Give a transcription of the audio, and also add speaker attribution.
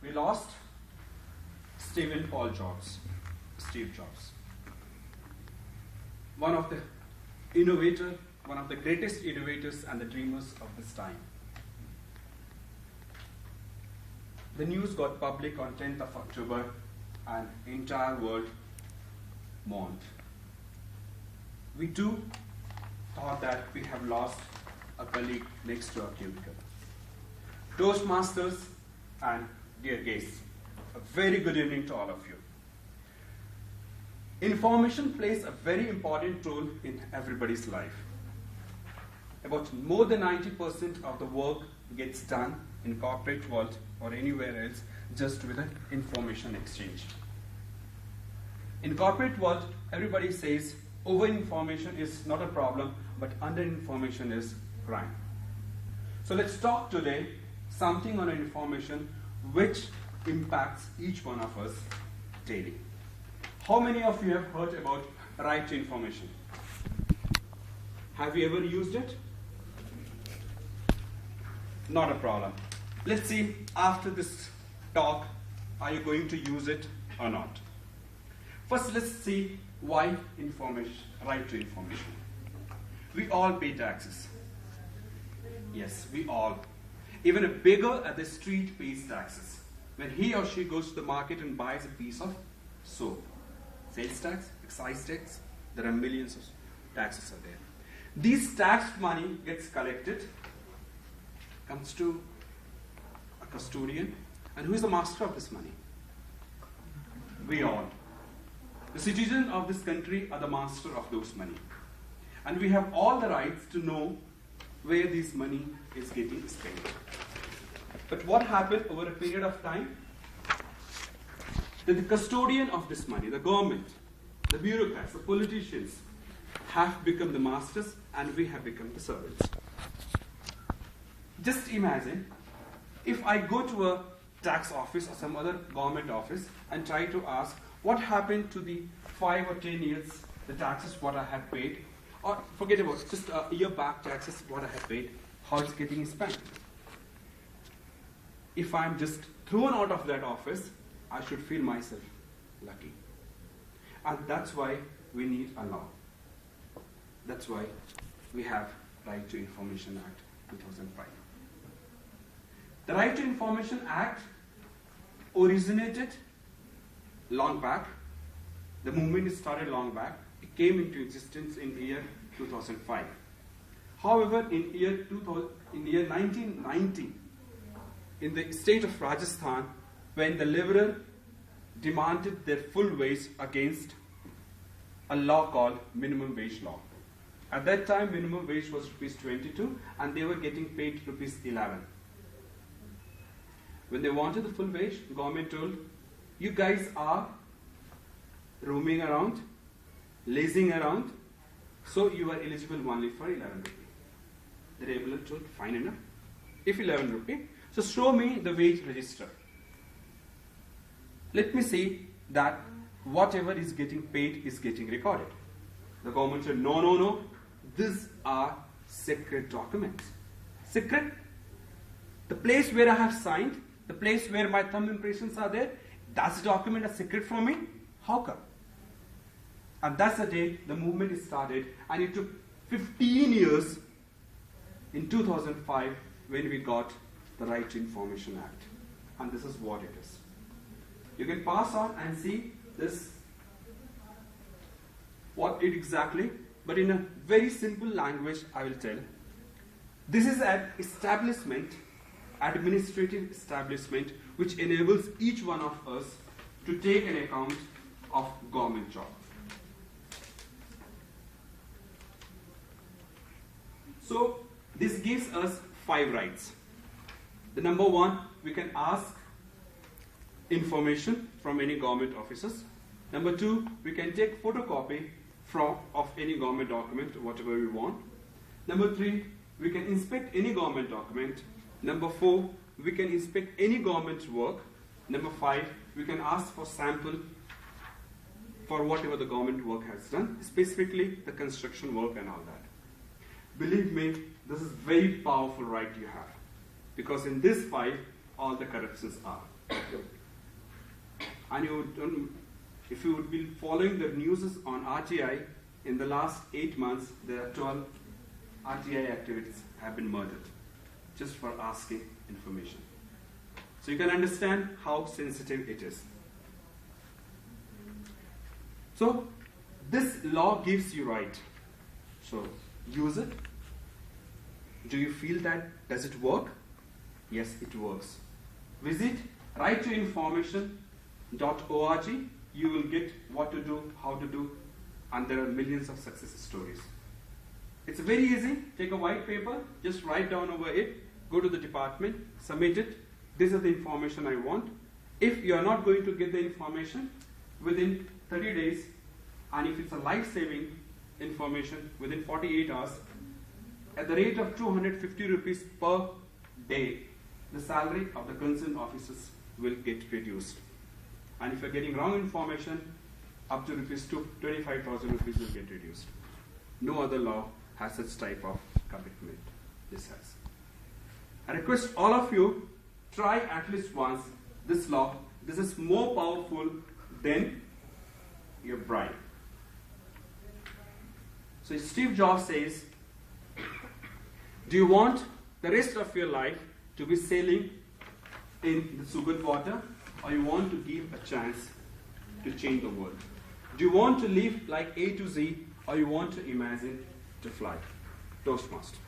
Speaker 1: we lost Steve Jobs. One of the one of the greatest innovators and the dreamers of this time. The news got public on 10th of October and the entire world mourned. We too thought that we have lost a colleague next to our cubicle. Toastmasters and dear guests, a very good evening to all of you. Information plays a very important role in everybody's life. About more than 90% of the work gets done in corporate world or anywhere else just with an information exchange. In corporate world, everybody says over-information is not a problem, but under-information is crime. So let's talk today something on information which impacts each one of us daily. How many of you have heard about right to information? Have you ever used it? Not a problem. Let's see after this talk, are you going to use it or not? First, let's see why right to information. We all pay taxes. Yes, we all. Even a beggar at the street pays taxes. When he or she goes to the market and buys a piece of soap. Sales tax, excise tax, there are millions of taxes are there. These tax money gets collected, comes to a custodian, and who is the master of this money? We all. The citizens of this country are the master of those money. And we have all the rights to know where this money is getting spent. But what happened over a period of time? That the custodian of this money, the government, the bureaucrats, the politicians, have become the masters and we have become the servants. Just imagine if I go to a tax office or some other government office and try to ask what happened to the 5 or 10 years, the taxes what I have paid, or forget about just a year back taxes what I have paid, how it's getting spent. If I'm just thrown out of that office, I should feel myself lucky. And that's why we need a law. That's why we have Right to Information Act 2005. The Right to Information Act originated long back. The movement started long back. It came into existence in the year 2005. However, in year 1990, in the state of Rajasthan, when the Liberal demanded their full wage against a law called minimum wage law. At that time, minimum wage was rupees 22 and they were getting paid rupees 11. When they wanted the full wage, the government told, you guys are roaming around, lazing around, so you are eligible only for 11 rupee. The regulator told, fine enough. If 11 rupee, so show me the wage register. Let me see that whatever is getting paid is getting recorded. The government said, no, no, no. These are secret documents. Secret? The place where I have signed, the place where my thumb impressions are there, that's the document a secret from me? How come? And that's the day the movement started, and it took 15 years in 2005 when we got the Right to Information Act. And this is what it is. You can pass on and see this, what it exactly, but in a very simple language I will tell. This is an establishment, administrative establishment, which enables each one of us to take an account of government job. So this gives us 5 rights. The number 1, we can ask information from any government officers. Number 2, we can take photocopy of any government document, whatever we want. Number 3, we can inspect any government document. Number 4, we can inspect any government work. Number 5, we can ask for sample for whatever the government work has done, specifically the construction work and all that. Believe me, this is very powerful right you have, because in this 5, all the corruptions are. And if you would be following the news on RTI, in the last 8 months, there are 12 RTI activists have been murdered just for asking information. So you can understand how sensitive it is. So this law gives you right. So use it. Do you feel that? Does it work? Yes, it works. Visit righttoinformation.org. You will get what to do, how to do, and there are millions of success stories. It's very easy. Take a white paper, just write down over it, go to the department, submit it. This is the information I want. If you are not going to get the information within 30 days, and if it's a life-saving information within 48 hours, at the rate of 250 rupees per day, the salary of the concerned officers will get reduced. And if you're getting wrong information, up to 25,000 rupees will get reduced. No other law has such type of commitment. This has. I request all of you, try at least once this law. This is more powerful than your bribe. So Steve Jobs says, do you want the rest of your life to be sailing in the sugar water, or you want to give a chance to change the world? Do you want to live like A to Z, or you want to imagine to fly? Toastmaster.